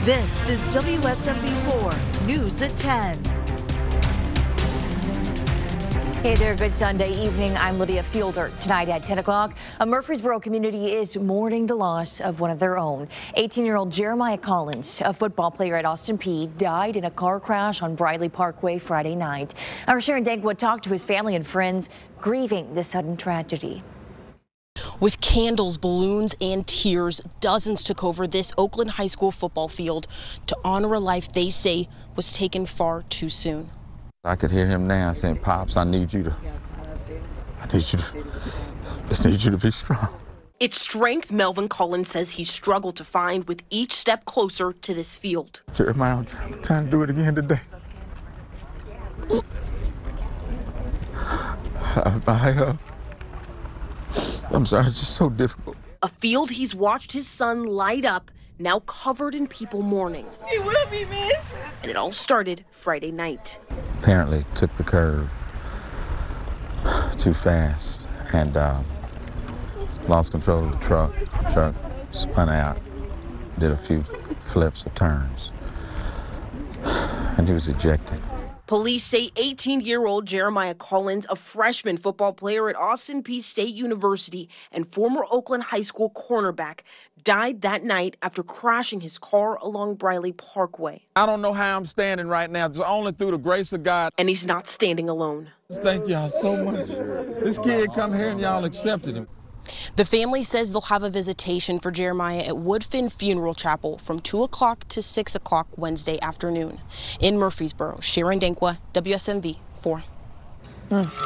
This is WSMV 4 News at 10. Hey there, good Sunday evening. I'm Lydia Fielder. Tonight at 10 o'clock, a Murfreesboro community is mourning the loss of one of their own. 18-year-old Jeremiah Collins, a football player at Austin Peay, died in a car crash on Briley Parkway Friday night. Our Sharon Dankwa talked to his family and friends, grieving this sudden tragedy. With candles, balloons, and tears, dozens took over this Oakland High School football field to honor a life they say was taken far too soon. I could hear him now saying, "Pops, I need you to be strong." It's strength Melvin Collins says he struggled to find with each step closer to this field. Jeremiah, I'm trying to do it again today. I'm sorry, it's just so difficult. A field he's watched his son light up, now covered in people mourning. He will be missed. And it all started Friday night. Apparently took the curve too fast and lost control of the truck. The truck spun out, did a few flips or turns, and he was ejected. Police say 18-year-old Jeremiah Collins, a freshman football player at Austin Peay State University and former Oakland High School cornerback, died that night after crashing his car along Briley Parkway. I don't know how I'm standing right now. It's only through the grace of God. And he's not standing alone. Thank y'all so much. This kid come here and y'all accepted him. The family says they'll have a visitation for Jeremiah at Woodfin Funeral Chapel from 2 o'clock to 6 o'clock Wednesday afternoon. In Murfreesboro, Sharon Dankwa, WSMV 4.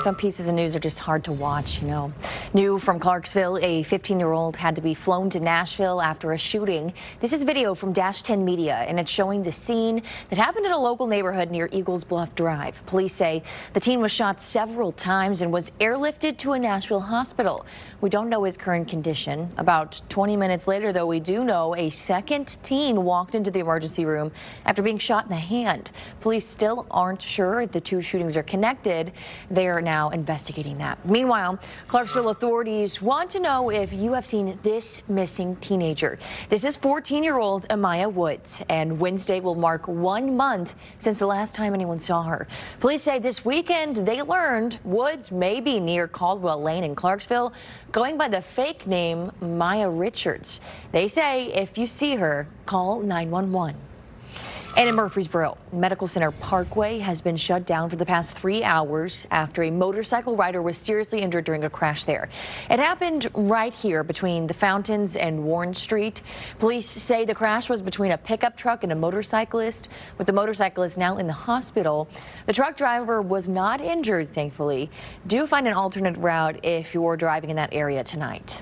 Some pieces of news are just hard to watch, you know. New from Clarksville, a 15-year-old had to be flown to Nashville after a shooting. This is video from Dash 10 Media, and it's showing the scene that happened in a local neighborhood near Eagles Bluff Drive. Police say the teen was shot several times and was airlifted to a Nashville hospital. We don't know his current condition. About 20 minutes later, though, we do know a second teen walked into the emergency room after being shot in the hand. Police still aren't sure if the two shootings are connected. They are now investigating that. Meanwhile, Clarksville authorities want to know if you have seen this missing teenager. This is 14-year-old Amaya Woods, and Wednesday will mark 1 month since the last time anyone saw her. Police say this weekend they learned Woods may be near Caldwell Lane in Clarksville, going by the fake name Maya Richards. They say if you see her, call 911. And in Murfreesboro, Medical Center Parkway has been shut down for the past 3 hours after a motorcycle rider was seriously injured during a crash there. It happened right here between the Fountains and Warren Street. Police say the crash was between a pickup truck and a motorcyclist, with the motorcyclist now in the hospital. The truck driver was not injured, thankfully. Do find an alternate route if you're driving in that area tonight.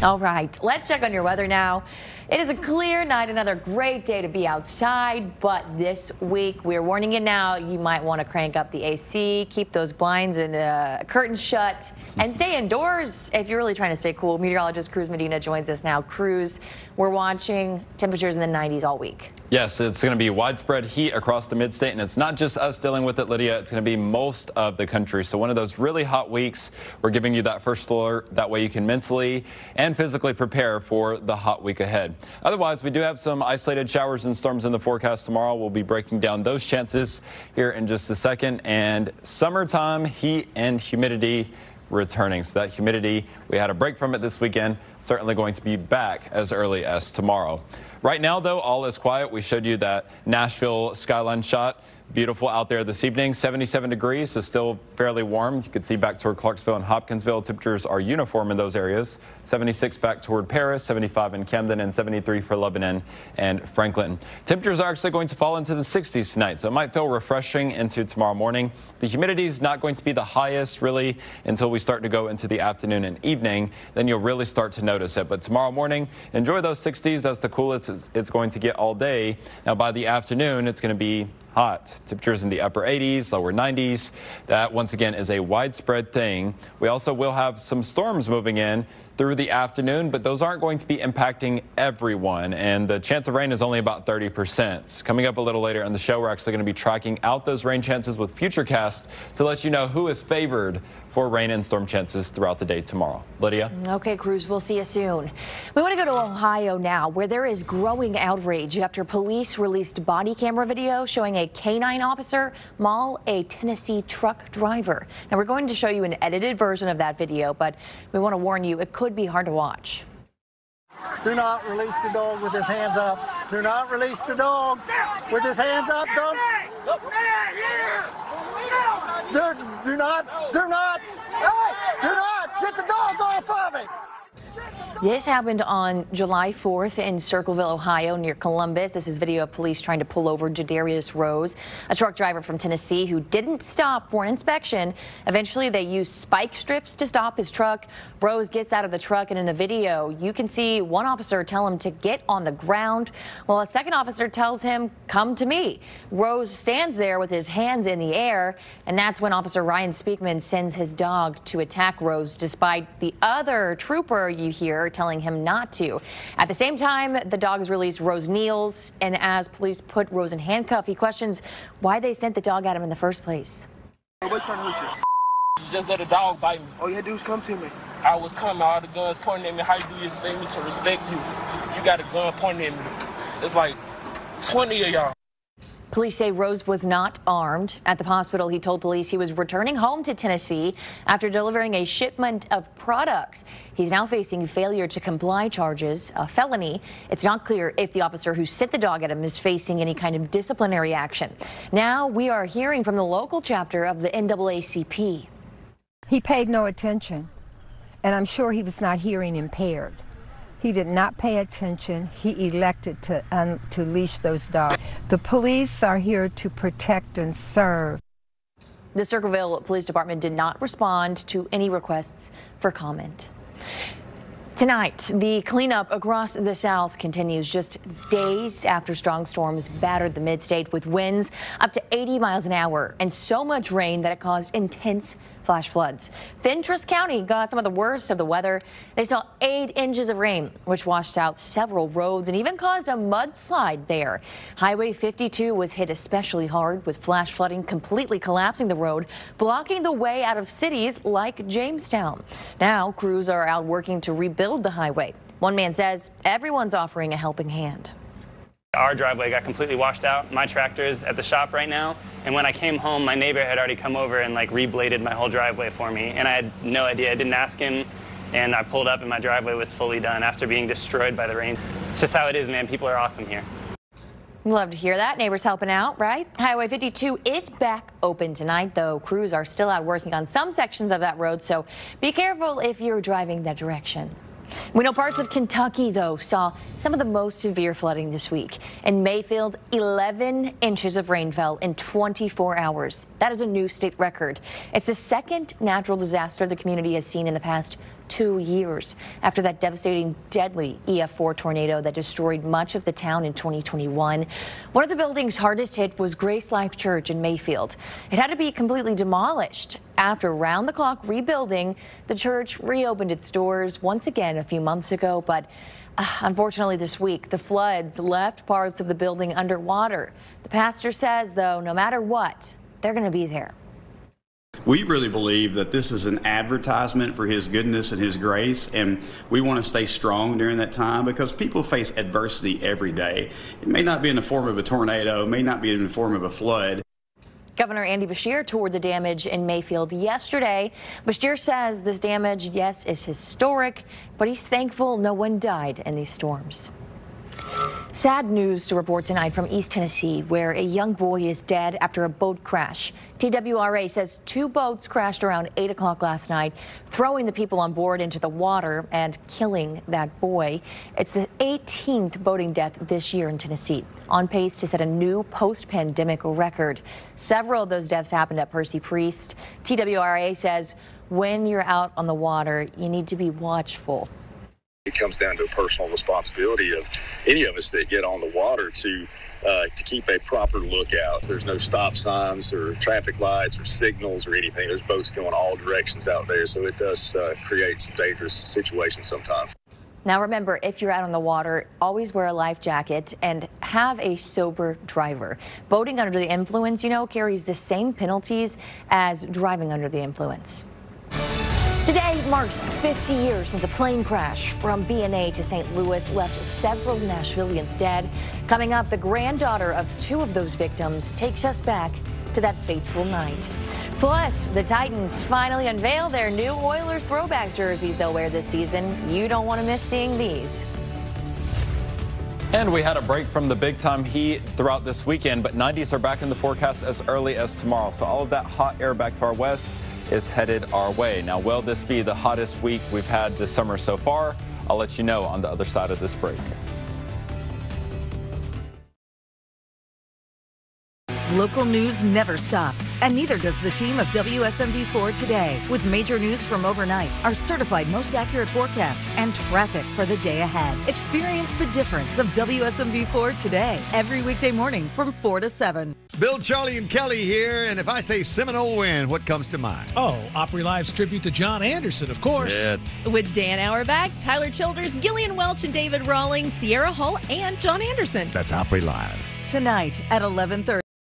All right, let's check on your weather now. It is a clear night, another great day to be outside, but this week we're warning you now, you might want to crank up the AC, keep those blinds and curtains shut, and stay indoors if you're really trying to stay cool. Meteorologist Cruz Medina joins us now. Cruz, we're watching temperatures in the 90s all week. Yes, it's going to be widespread heat across the mid-state, and it's not just us dealing with it, Lydia. It's going to be most of the country. So one of those really hot weeks, we're giving you that first alert. That way you can mentally and physically prepare for the hot week ahead. Otherwise, we do have some isolated showers and storms in the forecast tomorrow. We'll be breaking down those chances here in just a second. And summertime heat and humidity returning. So that humidity, we had a break from it this weekend, certainly going to be back as early as tomorrow. Right now, though, all is quiet. We showed you that Nashville skyline shot. Beautiful out there this evening, 77 degrees, so still fairly warm. You can see back toward Clarksville and Hopkinsville. Temperatures are uniform in those areas. 76 back toward Paris, 75 in Camden, and 73 for Lebanon and Franklin. Temperatures are actually going to fall into the 60s tonight, so it might feel refreshing into tomorrow morning. The humidity is not going to be the highest, really, until we start to go into the afternoon and evening. Then you'll really start to notice it. But tomorrow morning, enjoy those 60s. That's the coolest it's going to get all day. Now, by the afternoon, it's going to be hot. Temperatures in the upper 80s, lower 90s. That, once again, is a widespread thing. We also will have some storms moving in through the afternoon, but those aren't going to be impacting everyone, and the chance of rain is only about 30%. Coming up a little later in the show, we're actually going to be tracking out those rain chances with Futurecast to let you know who is favored for rain and storm chances throughout the day tomorrow. Lydia? Okay, Cruz, we'll see you soon. We want to go to Ohio now, where there is growing outrage after police released body camera video showing a K-9 officer maul a Tennessee truck driver. Now, we're going to show you an edited version of that video, but we want to warn you, it could be hard to watch. Do not release the dog with his hands up. Do not release the dog with his hands up. Don't. Do not get the dog off of it. This happened on July 4th in Circleville, Ohio, near Columbus. This is video of police trying to pull over Jadarius Rose, a truck driver from Tennessee who didn't stop for an inspection. Eventually, they used spike strips to stop his truck. Rose gets out of the truck, and in the video, you can see one officer tell him to get on the ground, while a second officer tells him, "Come to me." Rose stands there with his hands in the air, and that's when Officer Ryan Speakman sends his dog to attack Rose, despite the other trooper you hear telling him not to. At the same time, the dog is released. Rose kneels, and as police put Rose in handcuff, he questions why they sent the dog at him in the first place. What's trying to hurt you? You just let a dog bite me. All you had to do was come to me. I was coming, all the guns pointing at me. How you do you expect me to respect you? You got a gun pointing at me. It's like 20 of y'all. Police say Rose was not armed. At the hospital, he told police he was returning home to Tennessee after delivering a shipment of products. He's now facing failure to comply charges, a felony. It's not clear if the officer who sent the dog at him is facing any kind of disciplinary action. Now we are hearing from the local chapter of the NAACP. He paid no attention, and I'm sure he was not hearing impaired. He did not pay attention. He elected to leash those dogs. The police are here to protect and serve. The Circleville Police Department did not respond to any requests for comment. Tonight, the cleanup across the South continues just days after strong storms battered the mid-state with winds up to 80 miles an hour and so much rain that it caused intense flash floods. Fentress County got some of the worst of the weather. They saw 8 inches of rain, which washed out several roads and even caused a mudslide there. Highway 52 was hit especially hard, with flash flooding completely collapsing the road, blocking the way out of cities like Jamestown. Now, crews are out working to rebuild the highway. One man says everyone's offering a helping hand. Our driveway got completely washed out. My tractor's at the shop right now, and when I came home, my neighbor had already come over and rebladed my whole driveway for me, and I had no idea. I didn't ask him, and I pulled up and my driveway was fully done after being destroyed by the rain. It's just how it is, man. People are awesome here. Love to hear that. Neighbors helping out, right? Highway 52 is back open tonight, though crews are still out working on some sections of that road, so be careful if you're driving that direction. We know parts of Kentucky, though, saw some of the most severe flooding this week. In Mayfield, 11 inches of rain fell in 24 hours. That is a new state record. It's the second natural disaster the community has seen in the past 2 years after that devastating, deadly EF4 tornado that destroyed much of the town in 2021. One of the buildings hardest hit was Grace Life Church in Mayfield. It had to be completely demolished. After round-the-clock rebuilding, the church reopened its doors once again a few months ago, but unfortunately this week, the floods left parts of the building underwater. The pastor says, though, no matter what, they're going to be there. We really believe that this is an advertisement for His goodness and His grace, and we want to stay strong during that time because people face adversity every day. It may not be in the form of a tornado, it may not be in the form of a flood. Governor Andy Beshear toured the damage in Mayfield yesterday. Beshear says this damage, yes, is historic, but he's thankful no one died in these storms. Sad news to report tonight from East Tennessee, where a young boy is dead after a boat crash. TWRA says 2 boats crashed around 8 o'clock last night, throwing the people on board into the water and killing that boy. It's the 18th boating death this year in Tennessee, on pace to set a new post-pandemic record. Several of those deaths happened at Percy Priest. TWRA says when you're out on the water, you need to be watchful. It comes down to a personal responsibility of any of us that get on the water to keep a proper lookout. There's no stop signs or traffic lights or signals or anything. There's boats going all directions out there, so it does create some dangerous situations sometimes. Now remember, if you're out on the water, always wear a life jacket and have a sober driver. Boating under the influence, carries the same penalties as driving under the influence. Today marks 50 years since a plane crash from BNA to St. Louis left several Nashvillians dead. Coming up, the granddaughter of two of those victims takes us back to that fateful night. Plus, the Titans finally unveil their new Oilers throwback jerseys they'll wear this season. You don't want to miss seeing these. And we had a break from the big-time heat throughout this weekend, but 90s are back in the forecast as early as tomorrow. So all of that hot air back to our west is headed our way. Now, will this be the hottest week we've had this summer so far? I'll let you know on the other side of this break. Local news never stops, and neither does the team of WSMV4 today. With major news from overnight, our certified most accurate forecast, and traffic for the day ahead. Experience the difference of WSMV4 today, every weekday morning from 4 to 7. Bill, Charlie, and Kelly here, and if I say Seminole win, what comes to mind? Oh, Opry Live's tribute to John Anderson, of course. With Dan Auerbach, Tyler Childers, Gillian Welch, and David Rawlings, Sierra Hull, and John Anderson. That's Opry Live. Tonight at 11:30.